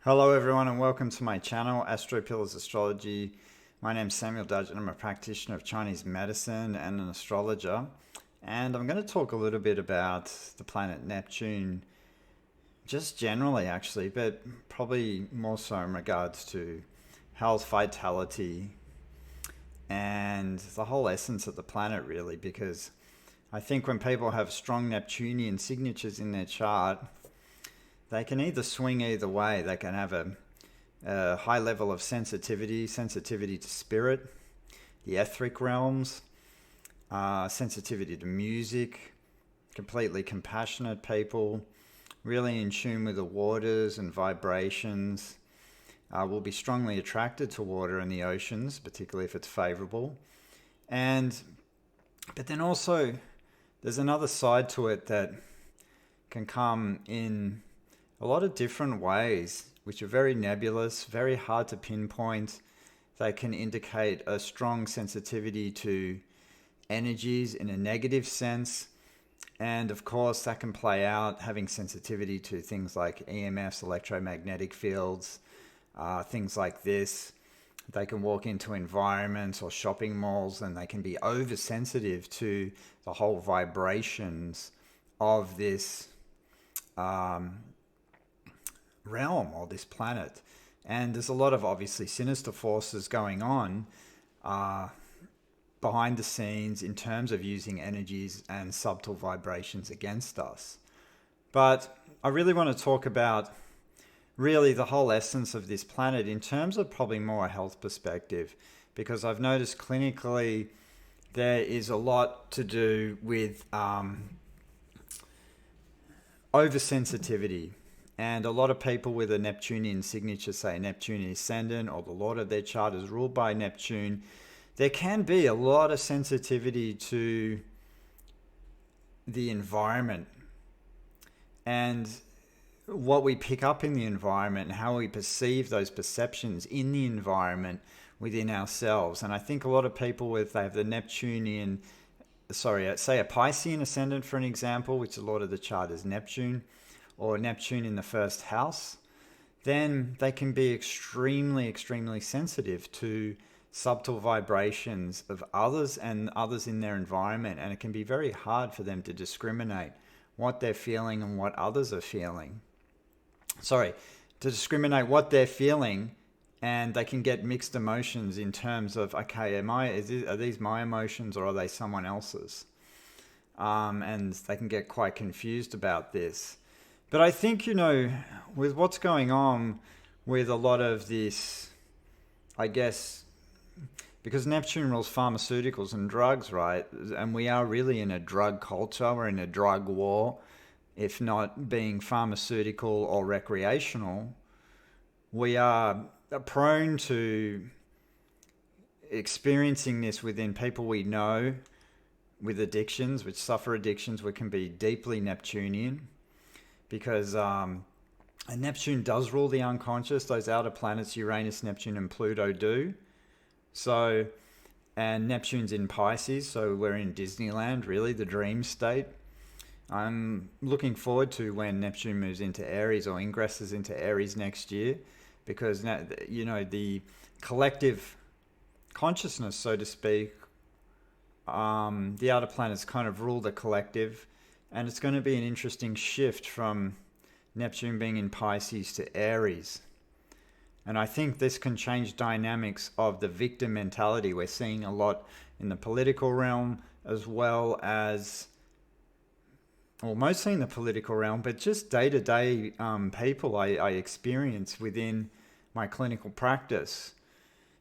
Hello everyone and welcome to my channel, Astro Pillars Astrology. My name's Samuel Dudge and I'm a practitioner of Chinese medicine and an astrologer. And I'm going to talk a little bit about the planet Neptune, just generally actually, but probably more so in regards to health, vitality, and the whole essence of the planet really, because I think when people have strong Neptunian signatures in their chart, they can either swing either way. They can have a high level of sensitivity to spirit, the etheric realms, sensitivity to music, completely compassionate people, really in tune with the waters and vibrations, will be strongly attracted to water and the oceans, particularly if it's favorable. But then also, there's another side to it that can come in a lot of different ways, which are very nebulous, very hard to pinpoint. They can indicate a strong sensitivity to energies in a negative sense. And of course, that can play out having sensitivity to things like EMFs, electromagnetic fields, things like this. They can walk into environments or shopping malls and they can be oversensitive to the whole vibrations of this realm or this planet. And there's a lot of obviously sinister forces going on behind the scenes in terms of using energies and subtle vibrations against us. But I really want to talk about really the whole essence of this planet in terms of probably more a health perspective, because I've noticed clinically there is a lot to do with oversensitivity. And a lot of people with a Neptunian signature, say Neptune ascendant, or the Lord of their chart is ruled by Neptune, there can be a lot of sensitivity to the environment and what we pick up in the environment and how we perceive those perceptions in the environment within ourselves. And I think a lot of people they have the Neptunian, say a Piscean ascendant for an example, which the Lord of the chart is Neptune, or Neptune in the first house, then they can be extremely sensitive to subtle vibrations of others and others in their environment. And it can be very hard for them to discriminate what they're feeling and what others are feeling. To discriminate what they're feeling, and they can get mixed emotions in terms of, okay, are these my emotions or are they someone else's? And they can get quite confused about this. But I think, with what's going on with a lot of this, I guess, because Neptune rules pharmaceuticals and drugs, right? And we are really in a drug culture. We're in a drug war. If not being pharmaceutical or recreational, we are prone to experiencing this within people we know with addictions, which suffer addictions, which can be deeply Neptunian. Because Neptune does rule the unconscious. Those outer planets, Uranus, Neptune, and Pluto do. And Neptune's in Pisces, so we're in Disneyland, really, the dream state. I'm looking forward to when Neptune moves into Aries or ingresses into Aries next year, because, the collective consciousness, so to speak, the outer planets kind of rule the collective. And it's going to be an interesting shift from Neptune being in Pisces to Aries. And I think this can change dynamics of the victim mentality. We're seeing a lot in the political realm as well as, well, mostly in the political realm, but just day-to-day people I experience within my clinical practice.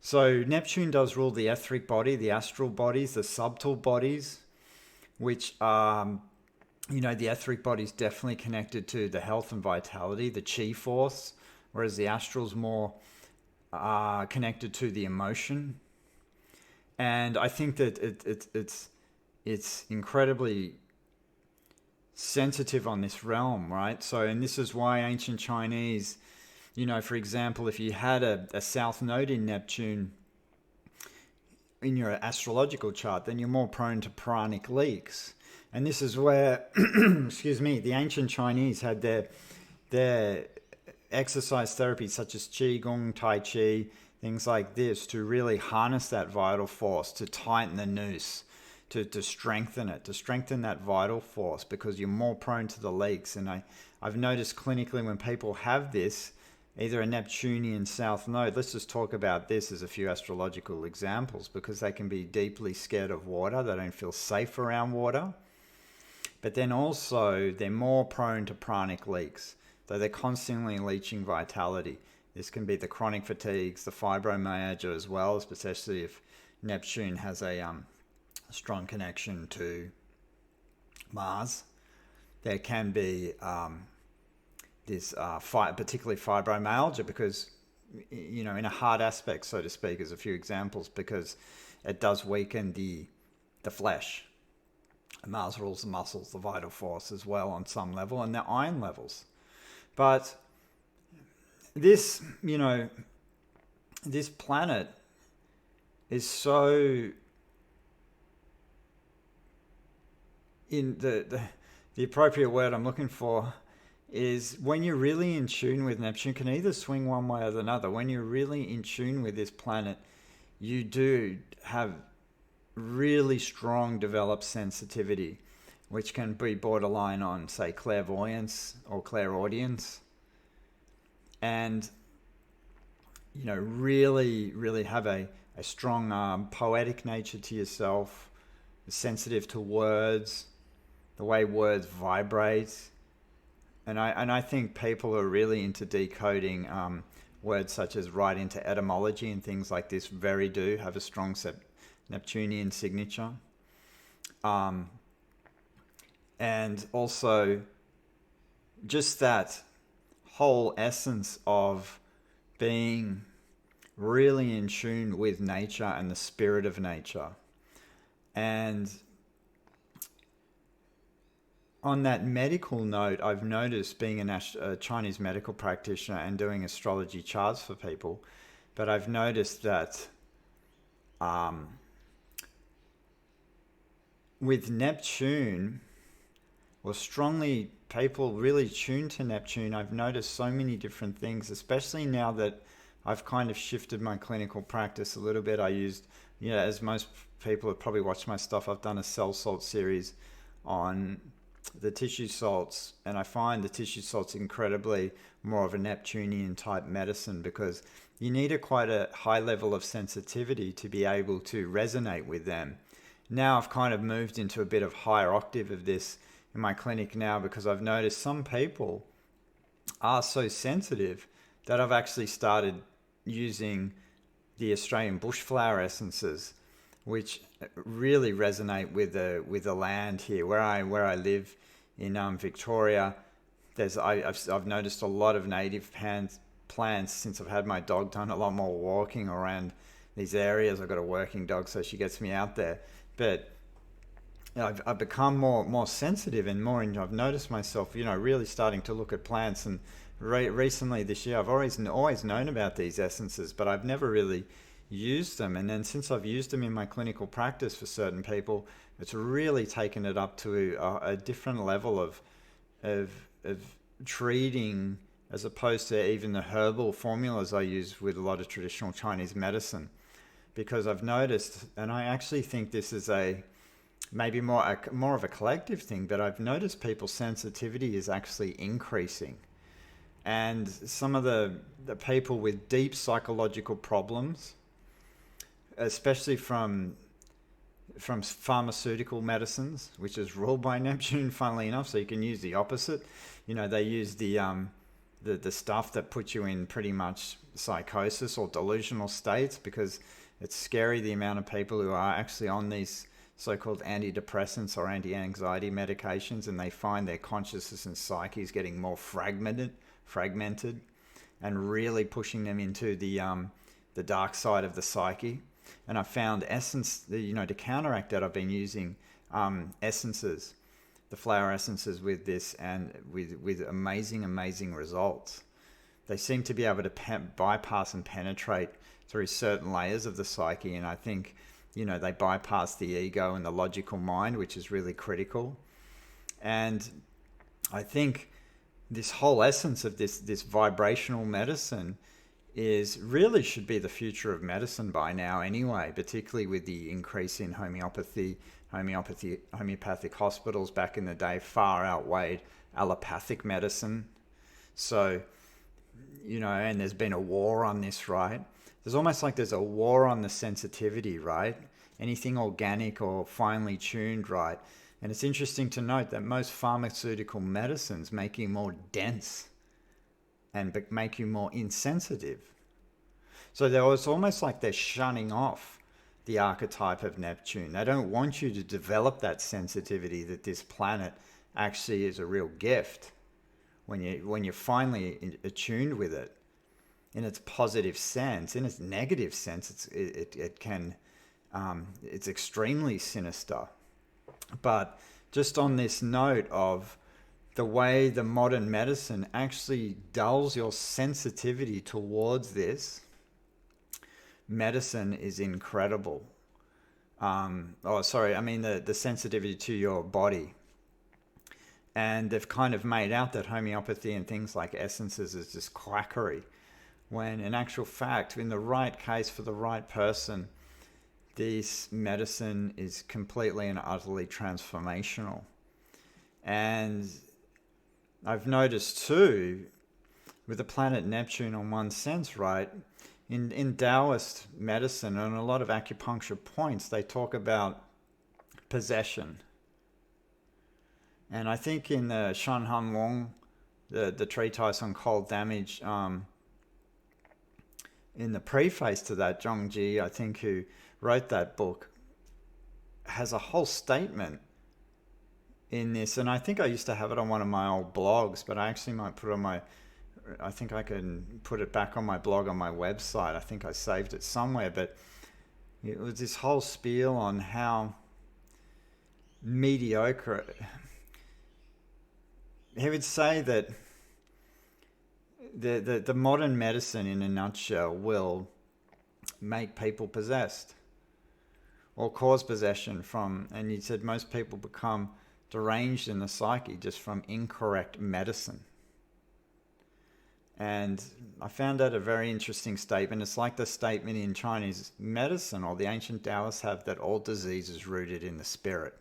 So Neptune does rule the etheric body, the astral bodies, the subtle bodies, which the etheric body is definitely connected to the health and vitality, the chi force, whereas the astral's more connected to the emotion. And I think that it's incredibly sensitive on this realm, right? So, and this is why ancient Chinese, for example, if you had a south node in Neptune in your astrological chart, then you're more prone to pranic leaks. And this is where, the ancient Chinese had their exercise therapy such as Qigong, Tai Chi, things like this to really harness that vital force, to tighten the noose, to strengthen it, to strengthen that vital force, because you're more prone to the leaks. And I've noticed clinically when people have this, either a Neptunian south node, let's just talk about this as a few astrological examples, because they can be deeply scared of water, they don't feel safe around water, but then also they're more prone to pranic leaks, so they're constantly leaching vitality. This can be the chronic fatigues, the fibromyalgia as well, especially if Neptune has a strong connection to Mars. There can be this particularly fibromyalgia, because in a hard aspect, so to speak, as a few examples, because it does weaken the flesh. Mars rules the muscles, the vital force as well on some level, and the iron levels. But this, this planet is so in the appropriate word I'm looking for is, when you're really in tune with Neptune, can either swing one way or the other. When you're really in tune with this planet, you do have really strong developed sensitivity, which can be borderline on, say, clairvoyance or clairaudience, and really have a strong poetic nature to yourself, sensitive to words, the way words vibrate. And I think people who are really into decoding words such as right into etymology and things like this very do have a strong Neptunian signature. And also just that whole essence of being really in tune with nature and the spirit of nature. And on that medical note, I've noticed, being a Chinese medical practitioner and doing astrology charts for people, but I've noticed that with Neptune, or strongly people really tuned to Neptune, I've noticed so many different things, especially now that I've kind of shifted my clinical practice a little bit. I used, as most people have probably watched my stuff, I've done a cell salt series on the tissue salts, and I find the tissue salts incredibly more of a Neptunian type medicine, because you need quite a high level of sensitivity to be able to resonate with them. Now I've kind of moved into a bit of higher octave of this in my clinic now, because I've noticed some people are so sensitive that I've actually started using the Australian bushflower essences, which really resonate with the land here where I live in Victoria. I've noticed a lot of native plants since I've had my dog, done a lot more walking around these areas. I've got a working dog, so she gets me out there. But I've become more sensitive and I've noticed myself, really starting to look at plants. And recently this year, I've always known about these essences, but I've never really used them. And then since I've used them in my clinical practice for certain people, it's really taken it up to a different level of treating, as opposed to even the herbal formulas I use with a lot of traditional Chinese medicine. Because I've noticed, and I actually think this is maybe more of a collective thing, but I've noticed people's sensitivity is actually increasing. And some of the people with deep psychological problems, especially from pharmaceutical medicines, which is ruled by Neptune, funnily enough, so you can use the opposite. They use the stuff that puts you in pretty much psychosis or delusional states, because it's scary the amount of people who are actually on these so-called antidepressants or anti-anxiety medications, and they find their consciousness and psyche is getting more fragmented, and really pushing them into the dark side of the psyche. And I found to counteract that, I've been using essences, the flower essences with this, and with amazing results. They seem to be able to bypass and penetrate through certain layers of the psyche, and I think they bypass the ego and the logical mind, which is really critical. And I think this whole essence of this vibrational medicine is really should be the future of medicine by now anyway, particularly with the increase in homeopathic hospitals back in the day far outweighed allopathic medicine. So, and there's been a war on this, right? There's almost like there's a war on the sensitivity, right? Anything organic or finely tuned, right? And it's interesting to note that most pharmaceutical medicines make you more dense and make you more insensitive. So it's almost like they're shunning off the archetype of Neptune. They don't want you to develop that sensitivity that this planet actually is a real gift when you're finally attuned with it in its positive sense. In its negative sense, it's extremely sinister. But just on this note of the way the modern medicine actually dulls your sensitivity towards this, medicine is incredible. The sensitivity to your body. And they've kind of made out that homeopathy and things like essences is just quackery, when in actual fact, in the right case for the right person, this medicine is completely and utterly transformational. And I've noticed too, with the planet Neptune on one sense, right, in Taoist medicine and a lot of acupuncture points, they talk about possession. And I think in the Shan Han Wong, the treatise on cold damage, in the preface to that, Zhongji, I think, who wrote that book, has a whole statement in this. And I think I used to have it on one of my old blogs, but I actually might put it on I think I can put it back on my blog on my website. I think I saved it somewhere, but it was this whole spiel on how mediocre. He would say that the modern medicine in a nutshell will make people possessed or cause possession from, and he said most people become deranged in the psyche just from incorrect medicine. And I found that a very interesting statement. It's like the statement in Chinese medicine, or the ancient Taoists have, that all disease is rooted in the spirit.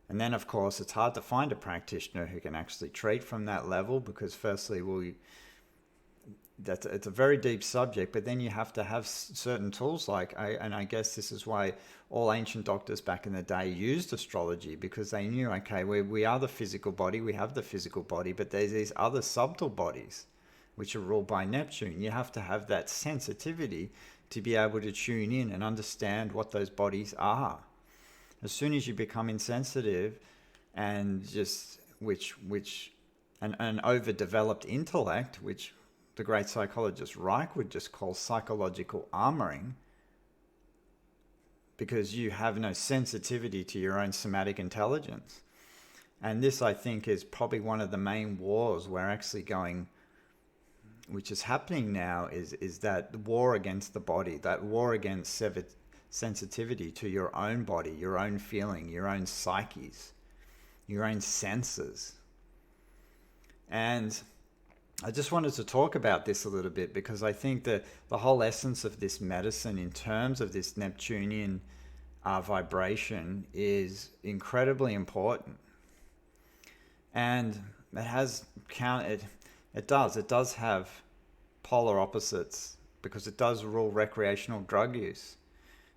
And then, of course, it's hard to find a practitioner who can actually treat from that level, because firstly, it's a very deep subject, but then you have to have certain tools and I guess this is why all ancient doctors back in the day used astrology, because they knew, okay, we are the physical body, we have the physical body, but there's these other subtle bodies which are ruled by Neptune. You have to have that sensitivity to be able to tune in and understand what those bodies are. As soon as you become insensitive and just an overdeveloped intellect, which the great psychologist Reich would just call psychological armoring, because you have no sensitivity to your own somatic intelligence. And this, I think, is probably one of the main wars we're actually going, which is happening now, is that war against the body, that war against sensitivity to your own body, your own feeling, your own psyches, your own senses. And I just wanted to talk about this a little bit, because I think that the whole essence of this medicine in terms of this Neptunian vibration is incredibly important. And it does have polar opposites, because it does rule recreational drug use.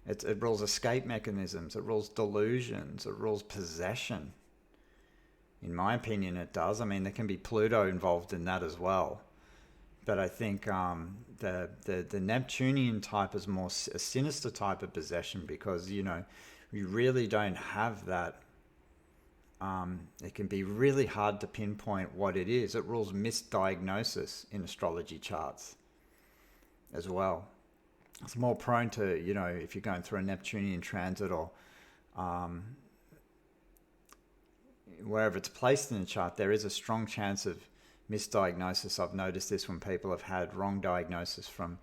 It rules escape mechanisms, it rules delusions, it rules possession. In my opinion, it does. I mean, there can be Pluto involved in that as well. But I think the Neptunian type is more a sinister type of possession, because, you really don't have that. It can be really hard to pinpoint what it is. It rules misdiagnosis in astrology charts as well. It's more prone to, if you're going through a Neptunian transit or wherever it's placed in the chart, there is a strong chance of misdiagnosis. I've noticed this when people have had wrong diagnosis from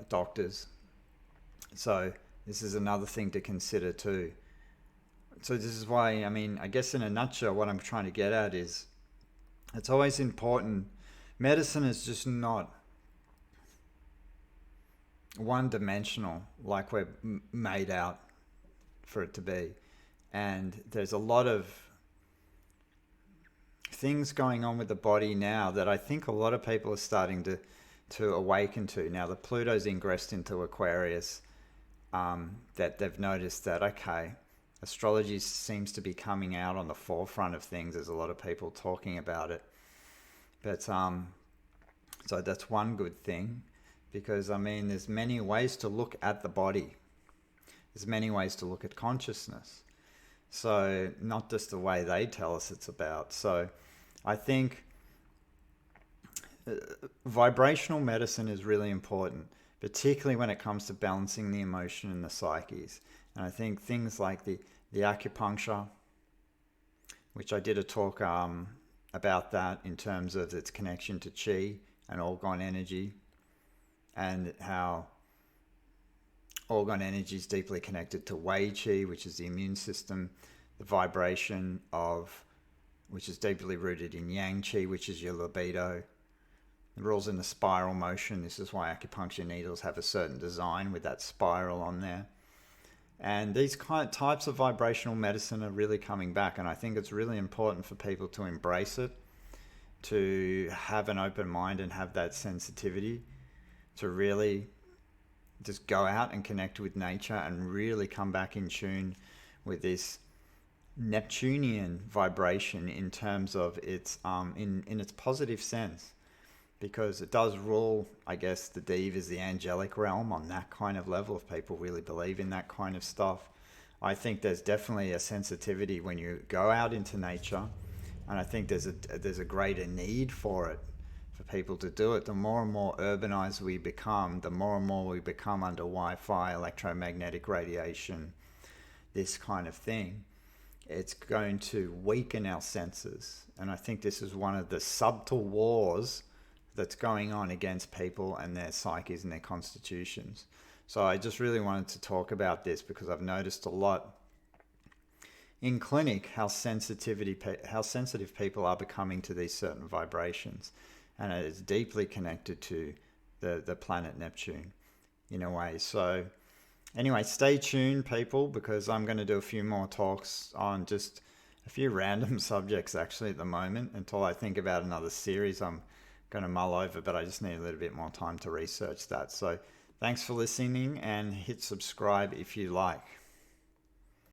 doctors. So this is another thing to consider too. So this is why, I guess in a nutshell, what I'm trying to get at is It's always important. Medicine is just not one dimensional like we're made out for it to be. And there's a lot of things going on with the body now that I think a lot of people are starting to awaken to. Now the Pluto's ingressed into Aquarius, that they've noticed that, okay, astrology seems to be coming out on the forefront of things. There's a lot of people talking about it. But so that's one good thing, because I mean there's many ways to look at the body. There's many ways to look at consciousness. So not just the way they tell us it's about. So I think vibrational medicine is really important, particularly when it comes to balancing the emotion and the psyches. And I think things like the acupuncture, which I did a talk about that in terms of its connection to chi and orgone energy, and how orgone energy is deeply connected to wei qi, which is the immune system, the vibration of, which is deeply rooted in yang qi, which is your libido. The rules in the spiral motion. This is why acupuncture needles have a certain design with that spiral on there. And these types of vibrational medicine are really coming back, and I think it's really important for people to embrace it, to have an open mind and have that sensitivity, to really just go out and connect with nature and really come back in tune with this Neptunian vibration in terms of its in its positive sense, because it does rule, I guess, the Deve is the angelic realm on that kind of level, if people really believe in that kind of stuff. I think there's definitely a sensitivity when you go out into nature, and I think there's a greater need for it, for people to do it. The more and more urbanized we become, the more and more we become under Wi-Fi, electromagnetic radiation, this kind of thing, it's going to weaken our senses. And I think this is one of the subtle wars that's going on against people and their psyches and their constitutions. So I just really wanted to talk about this because I've noticed a lot in clinic how sensitive people are becoming to these certain vibrations, and it is deeply connected to the planet Neptune in a way. So anyway, stay tuned, people, because I'm going to do a few more talks on just a few random subjects actually at the moment, until I think about another series I'm going to mull over, but I just need a little bit more time to research that. So thanks for listening, and hit subscribe if you like.